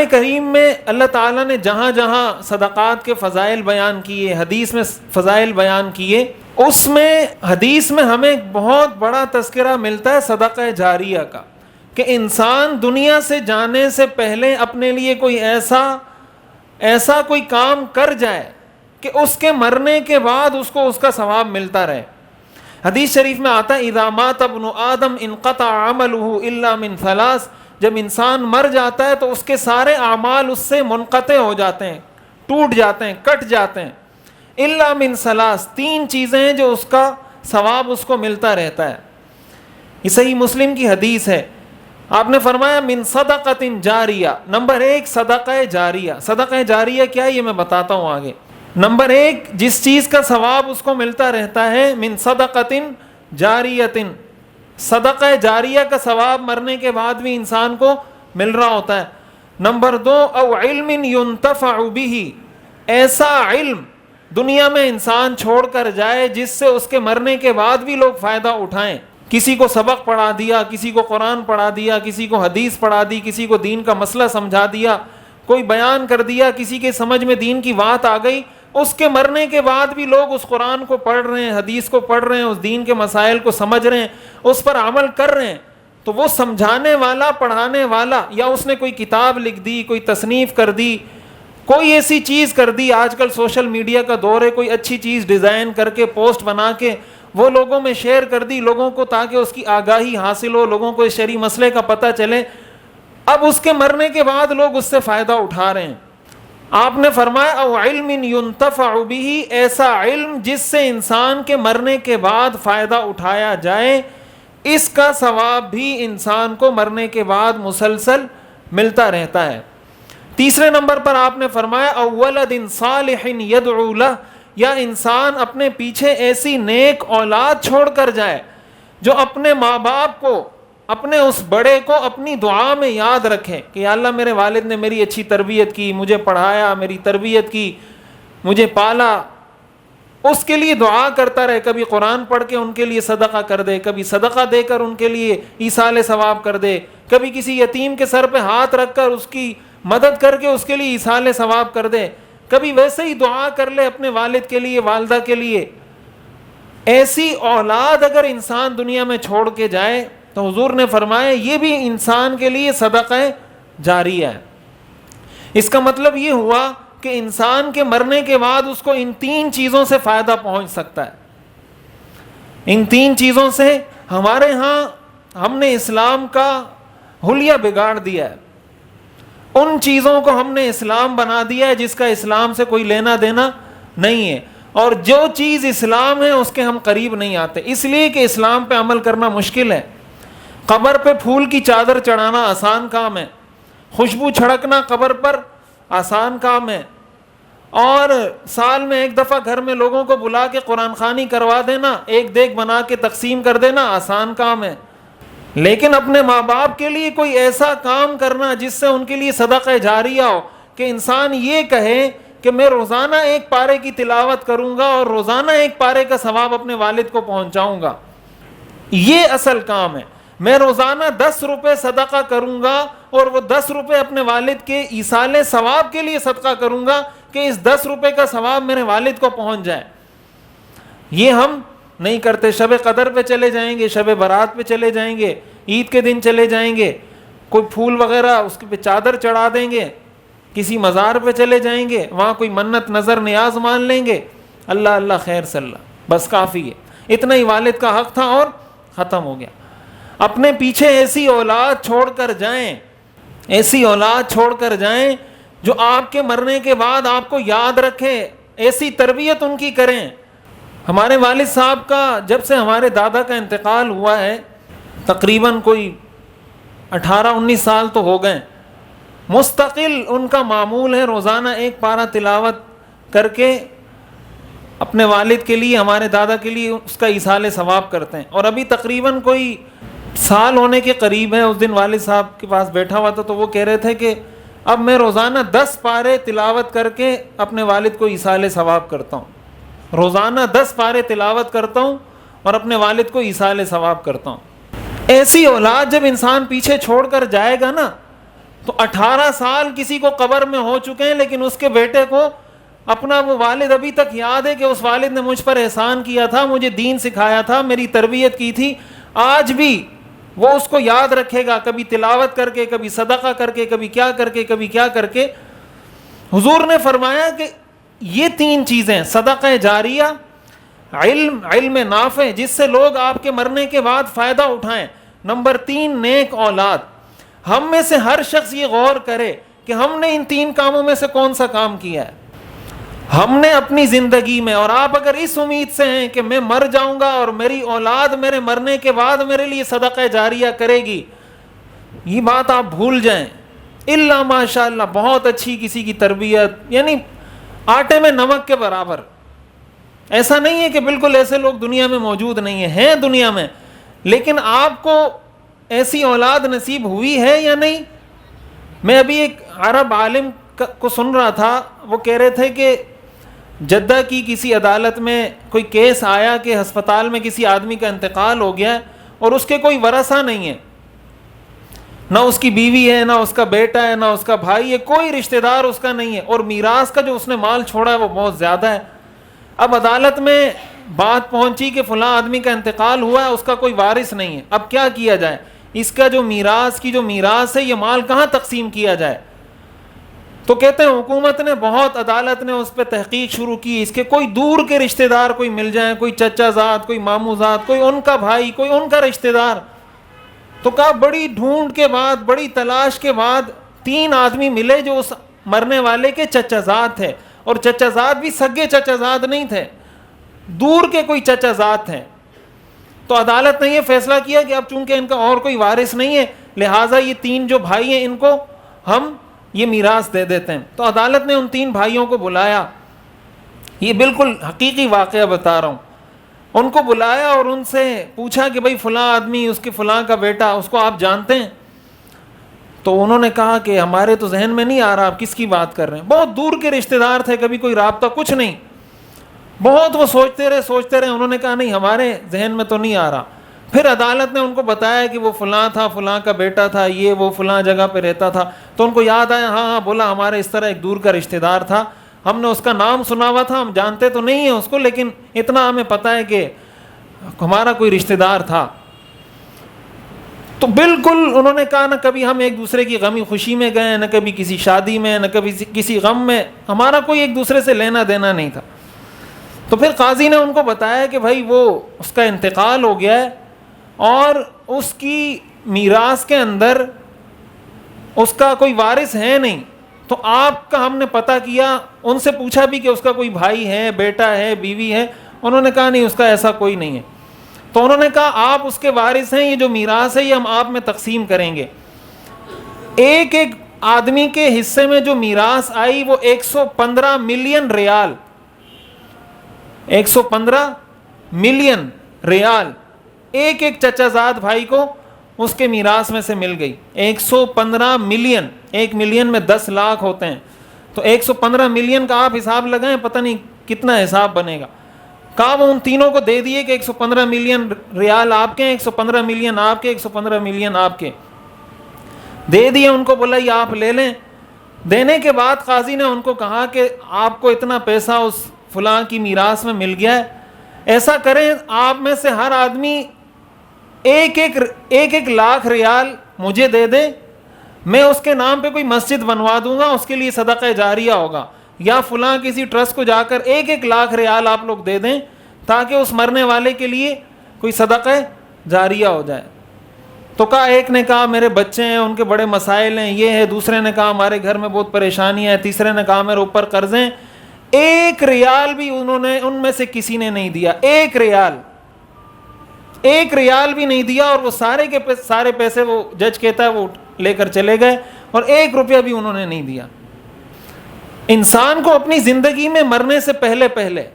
کریم میں اللہ تعالیٰ نے جہاں جہاں صدقات کے فضائل بیان کیے، حدیث میں فضائل بیان کیے، اس میں حدیث میں ہمیں ایک بہت بڑا تذکرہ ملتا ہے صدقہ جاریہ کا، کہ انسان دنیا سے جانے سے پہلے اپنے لیے کوئی ایسا کوئی کام کر جائے کہ اس کے مرنے کے بعد اس کو اس کا ثواب ملتا رہے۔ حدیث شریف میں آتا ہے اذا مات ابن آدم انقطع عمله الا من ثلاث، جب انسان مر جاتا ہے تو اس کے سارے اعمال اس سے منقطع ہو جاتے ہیں، ٹوٹ جاتے ہیں، کٹ جاتے ہیں، الا من ثلاث، 3 چیزیں ہیں جو اس کا ثواب اس کو ملتا رہتا ہے۔ یہ صحیح مسلم کی حدیث ہے۔ آپ نے فرمایا من صدقۃ جاریہ، نمبر 1 صدقہ جاریہ۔ صدقہ جاریہ کیا ہے یہ میں بتاتا ہوں آگے۔ نمبر 1 جس چیز کا ثواب اس کو ملتا رہتا ہے، من صدقۃ جاریۃ، صدقہ جاریہ کا ثواب مرنے کے بعد بھی انسان کو مل رہا ہوتا ہے۔ نمبر 2 او علم ينتفع به، ایسا علم دنیا میں انسان چھوڑ کر جائے جس سے اس کے مرنے کے بعد بھی لوگ فائدہ اٹھائیں۔ کسی کو سبق پڑھا دیا، کسی کو قرآن پڑھا دیا، کسی کو حدیث پڑھا دی، کسی کو دین کا مسئلہ سمجھا دیا، کوئی بیان کر دیا، کسی کے سمجھ میں دین کی بات آ گئی، اس کے مرنے کے بعد بھی لوگ اس قرآن کو پڑھ رہے ہیں، حدیث کو پڑھ رہے ہیں، اس دین کے مسائل کو سمجھ رہے ہیں، اس پر عمل کر رہے ہیں، تو وہ سمجھانے والا، پڑھانے والا، یا اس نے کوئی کتاب لکھ دی، کوئی تصنیف کر دی، کوئی ایسی چیز کر دی، آج کل سوشل میڈیا کا دور ہے، کوئی اچھی چیز ڈیزائن کر کے پوسٹ بنا کے وہ لوگوں میں شیئر کر دی لوگوں کو، تاکہ اس کی آگاہی حاصل ہو، لوگوں کو اس شرعی مسئلے کا پتہ چلے، اب اس کے مرنے کے بعد لوگ اس سے فائدہ اٹھا رہے ہیں۔ آپ نے فرمایا او علم ينتفع به، ایسا علم جس سے انسان کے مرنے کے بعد فائدہ اٹھایا جائے، اس کا ثواب بھی انسان کو مرنے کے بعد مسلسل ملتا رہتا ہے۔ تیسرے نمبر پر آپ نے فرمایا او ولد صالح يدعو له، یا انسان اپنے پیچھے ایسی نیک اولاد چھوڑ کر جائے جو اپنے ماں باپ کو، اپنے اس بڑے کو اپنی دعا میں یاد رکھے کہ یا اللہ میرے والد نے میری اچھی تربیت کی، مجھے پڑھایا، میری تربیت کی، مجھے پالا، اس کے لیے دعا کرتا رہے، کبھی قرآن پڑھ کے ان کے لیے صدقہ کر دے، کبھی صدقہ دے کر ان کے لیے ایصال ثواب کر دے، کبھی کسی یتیم کے سر پہ ہاتھ رکھ کر اس کی مدد کر کے اس کے لیے ایصال ثواب کر دے، کبھی ویسے ہی دعا کر لے اپنے والد کے لیے، والدہ کے لیے۔ ایسی اولاد اگر انسان دنیا میں چھوڑ کے جائے تو حضور نے فرمایا یہ بھی انسان کے لیے صدقہ جاریہ ہے۔ اس کا مطلب یہ ہوا کہ انسان کے مرنے کے بعد اس کو ان 3 چیزوں سے فائدہ پہنچ سکتا ہے۔ ان 3 چیزوں سے ہمارے ہاں ہم نے اسلام کا حلیہ بگاڑ دیا ہے، ان چیزوں کو ہم نے اسلام بنا دیا ہے جس کا اسلام سے کوئی لینا دینا نہیں ہے، اور جو چیز اسلام ہے اس کے ہم قریب نہیں آتے، اس لیے کہ اسلام پہ عمل کرنا مشکل ہے۔ قبر پہ پھول کی چادر چڑھانا آسان کام ہے، خوشبو چھڑکنا قبر پر آسان کام ہے، اور سال میں 1 دفعہ گھر میں لوگوں کو بلا کے قرآن خوانی کروا دینا، ایک دیگ بنا کے تقسیم کر دینا آسان کام ہے، لیکن اپنے ماں باپ کے لیے کوئی ایسا کام کرنا جس سے ان کے لیے صدقہ جاریہ ہو، کہ انسان یہ کہے کہ میں روزانہ 1 پارے کی تلاوت کروں گا اور روزانہ 1 پارے کا ثواب اپنے والد کو پہنچاؤں گا، یہ اصل کام ہے۔ میں روزانہ 10 روپے صدقہ کروں گا اور وہ 10 روپے اپنے والد کے ایصال ثواب کے لیے صدقہ کروں گا کہ اس 10 روپے کا ثواب میرے والد کو پہنچ جائے۔ یہ ہم نہیں کرتے، شب قدر پہ چلے جائیں گے، شب برات پہ چلے جائیں گے، عید کے دن چلے جائیں گے، کوئی پھول وغیرہ اس پہ چادر چڑھا دیں گے، کسی مزار پہ چلے جائیں گے، وہاں کوئی منت نظر نیاز مان لیں گے، اللہ اللہ خیر صلی اللہ، بس کافی ہے، اتنا ہی والد کا حق تھا اور ختم ہو گیا۔ اپنے پیچھے ایسی اولاد چھوڑ کر جائیں، ایسی اولاد چھوڑ کر جائیں جو آپ کے مرنے کے بعد آپ کو یاد رکھے، ایسی تربیت ان کی کریں۔ ہمارے والد صاحب کا جب سے ہمارے دادا کا انتقال ہوا ہے تقریباً کوئی 18-19 سال تو ہو گئے، مستقل ان کا معمول ہے روزانہ 1 پارہ تلاوت کر کے اپنے والد کے لیے، ہمارے دادا کے لیے اس کا ایصال ثواب کرتے ہیں، اور ابھی تقریباً کوئی سال ہونے کے قریب ہے۔ اس دن والد صاحب کے پاس بیٹھا ہوا تھا تو وہ کہہ رہے تھے کہ اب میں روزانہ 10 پارے تلاوت کر کے اپنے والد کو ایصال ثواب کرتا ہوں، روزانہ 10 پارے تلاوت کرتا ہوں اور اپنے والد کو ایصال ثواب کرتا ہوں۔ ایسی اولاد جب انسان پیچھے چھوڑ کر جائے گا نا تو 18 سال کسی کو قبر میں ہو چکے ہیں، لیکن اس کے بیٹے کو اپنا وہ والد ابھی تک یاد ہے کہ اس والد نے مجھ پر احسان کیا تھا، مجھے دین سکھایا تھا، میری تربیت کی تھی. آج بھی وہ اس کو یاد رکھے گا، کبھی تلاوت کر کے، کبھی صدقہ کر کے، کبھی کیا کر کے، کبھی کیا کر کے. حضور نے فرمایا کہ یہ 3 چیزیں، صدقہ جاریہ، علم نافع جس سے لوگ آپ کے مرنے کے بعد فائدہ اٹھائیں، نمبر 3 نیک اولاد. ہم میں سے ہر شخص یہ غور کرے کہ ہم نے ان 3 کاموں میں سے کون سا کام کیا ہے ہم نے اپنی زندگی میں. اور آپ اگر اس امید سے ہیں کہ میں مر جاؤں گا اور میری اولاد میرے مرنے کے بعد میرے لیے صدقہ جاریہ کرے گی، یہ بات آپ بھول جائیں. الا ماشاء اللہ بہت اچھی کسی کی تربیت، یعنی آٹے میں نمک کے برابر. ایسا نہیں ہے کہ بالکل ایسے لوگ دنیا میں موجود نہیں ہیں دنیا میں، لیکن آپ کو ایسی اولاد نصیب ہوئی ہے یا نہیں؟ میں ابھی ایک عرب عالم کو سن رہا تھا، وہ کہہ رہے تھے کہ جدہ کی کسی عدالت میں کوئی کیس آیا کہ ہسپتال میں کسی آدمی کا انتقال ہو گیا اور اس کے کوئی ورثہ نہیں ہے، نہ اس کی بیوی ہے، نہ اس کا بیٹا ہے، نہ اس کا بھائی ہے، کوئی رشتہ دار اس کا نہیں ہے، اور میراث کا جو اس نے مال چھوڑا ہے وہ بہت زیادہ ہے. اب عدالت میں بات پہنچی کہ فلاں آدمی کا انتقال ہوا ہے، اس کا کوئی وارث نہیں ہے، اب کیا کیا جائے؟ اس کا جو میراث ہے یہ مال کہاں تقسیم کیا جائے؟ تو کہتے ہیں حکومت نے عدالت نے اس پہ تحقیق شروع کی، اس کے کوئی دور کے رشتہ دار کوئی مل جائیں، کوئی چچا زاد، کوئی ماموں زاد، کوئی ان کا بھائی، کوئی ان کا رشتہ دار. تو کہا بڑی ڈھونڈ کے بعد، بڑی تلاش کے بعد 3 آدمی ملے جو اس مرنے والے کے چچا زاد تھے، اور چچا زاد بھی سگے چچا زاد نہیں تھے، دور کے کوئی چچا زاد تھے. تو عدالت نے یہ فیصلہ کیا کہ اب چونکہ ان کا اور کوئی وارث نہیں ہے، لہٰذا یہ 3 جو بھائی ہیں ان کو ہم یہ میراث دے دیتے ہیں. تو عدالت نے ان 3 بھائیوں کو بلایا، یہ بالکل حقیقی واقعہ بتا رہا ہوں، ان کو بلایا اور ان سے پوچھا کہ بھائی فلاں آدمی، اس کے فلاں کا بیٹا، اس کو آپ جانتے ہیں؟ تو انہوں نے کہا کہ ہمارے تو ذہن میں نہیں آ رہا، آپ کس کی بات کر رہے ہیں؟ بہت دور کے رشتہ دار تھے، کبھی کوئی رابطہ کچھ نہیں. بہت وہ سوچتے رہے، انہوں نے کہا نہیں ہمارے ذہن میں تو نہیں آ رہا. پھر عدالت نے ان کو بتایا کہ وہ فلاں تھا، فلاں کا بیٹا تھا، یہ وہ فلاں جگہ پہ رہتا تھا. تو ان کو یاد آیا، ہاں بولا ہمارے اس طرح ایک دور کا رشتہ دار تھا، ہم نے اس کا نام سنا ہوا تھا، ہم جانتے تو نہیں ہیں اس کو، لیکن اتنا ہمیں پتہ ہے کہ ہمارا کوئی رشتہ دار تھا. تو بالکل انہوں نے کہا نہ کبھی ہم ایک دوسرے کی غمی خوشی میں گئے، نہ کبھی کسی شادی میں، نہ کبھی کسی غم میں، ہمارا کوئی ایک دوسرے سے لینا دینا نہیں تھا. تو پھر قاضی نے ان کو بتایا کہ بھائی وہ اس کا انتقال ہو گیا ہے اور اس کی میراث کے اندر اس کا کوئی وارث ہے نہیں. تو آپ کا ہم نے پتہ کیا، ان سے پوچھا بھی کہ اس کا کوئی بھائی ہے، بیٹا ہے، بیوی ہے، انہوں نے کہا نہیں اس کا ایسا کوئی نہیں ہے. تو انہوں نے کہا آپ اس کے وارث ہیں، یہ جو میراث ہے یہ ہم آپ میں تقسیم کریں گے. ایک آدمی کے حصے میں جو میراث آئی وہ 115 ملین ریال، 115 ملین ریال ایک چچا زاد بھائی کو اس کے میراث میں سے مل گئی. 115 ملین، 1 ملین میں 10 لاکھ ہوتے ہیں، تو 115 ملین کا آپ حساب لگائیں، پتہ نہیں کتنا حساب بنے گا. کہا وہ ان تینوں کو دے دیے کہ 115 ملین ریال آپ کے، 115 ملین آپ کے، 115 ملین آپ کے، دے دیے ان کو. بولا یہ آپ لے لیں. دینے کے بعد قاضی نے ان کو کہا کہ آپ کو اتنا پیسہ اس فلاں کی میراث میں مل گیا ہے، ایسا کریں آپ میں سے ہر آدمی ایک لاکھ ریال مجھے دے دیں، میں اس کے نام پہ کوئی مسجد بنوا دوں گا، اس کے لیے صدقہ جاریہ ہوگا. یا فلاں کسی ٹرسٹ کو جا کر 1 لاکھ ریال آپ لوگ دے دیں تاکہ اس مرنے والے کے لیے کوئی صدقہ جاریہ ہو جائے. تو کہا ایک نے کہا میرے بچے ہیں، ان کے بڑے مسائل ہیں، یہ ہے. دوسرے نے کہا ہمارے گھر میں بہت پریشانی ہے. تیسرے نے کہا میرے اوپر قرض ہیں. 1 ریال بھی انہوں نے ان میں سے کسی نے نہیں دیا. 1 ریال بھی نہیں دیا. اور وہ سارے کے سارے پیسے وہ جج کہتا ہے وہ لے کر چلے گئے، اور 1 روپیہ بھی انہوں نے نہیں دیا. انسان کو اپنی زندگی میں مرنے سے پہلے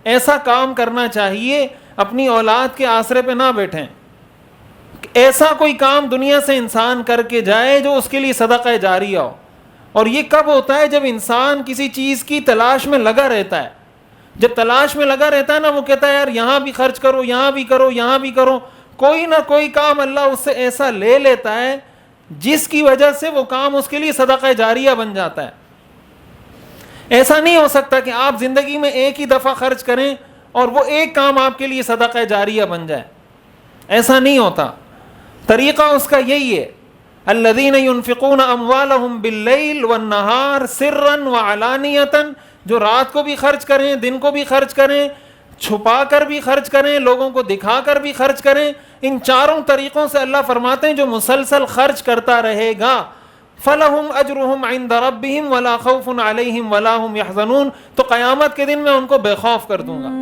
ایسا کام کرنا چاہیے، اپنی اولاد کے آسرے پہ نہ بیٹھیں. ایسا کوئی کام دنیا سے انسان کر کے جائے جو اس کے لیے صدقہ جاریہ ہو. اور یہ کب ہوتا ہے؟ جب انسان کسی چیز کی تلاش میں لگا رہتا ہے. جب تلاش میں لگا رہتا ہے نا، وہ کہتا ہے یار یہاں بھی خرچ کرو، یہاں بھی کرو، یہاں بھی کرو. کوئی نہ کوئی کام اللہ اس سے ایسا لے لیتا ہے جس کی وجہ سے وہ کام اس کے لیے صدقہ جاریہ بن جاتا ہے. ایسا نہیں ہو سکتا کہ آپ زندگی میں ایک ہی دفعہ خرچ کریں اور وہ ایک کام آپ کے لیے صدقہ جاریہ بن جائے. ایسا نہیں ہوتا. طریقہ اس کا یہی ہے، الذین ينفقون اموالهم باللیل والنہار سرا وعلانیۃ، جو رات کو بھی خرچ کریں، دن کو بھی خرچ کریں، چھپا کر بھی خرچ کریں، لوگوں کو دکھا کر بھی خرچ کریں. ان چاروں طریقوں سے اللہ فرماتے ہیں جو مسلسل خرچ کرتا رہے گا فَلَهُمْ أَجْرُهُمْ عِنْدَ رَبِّهِمْ وَلَا خَوْفٌ عَلَيْهِمْ وَلَا هُمْ يَحْزَنُونَ، تو قیامت کے دن میں ان کو بے خوف کر دوں گا.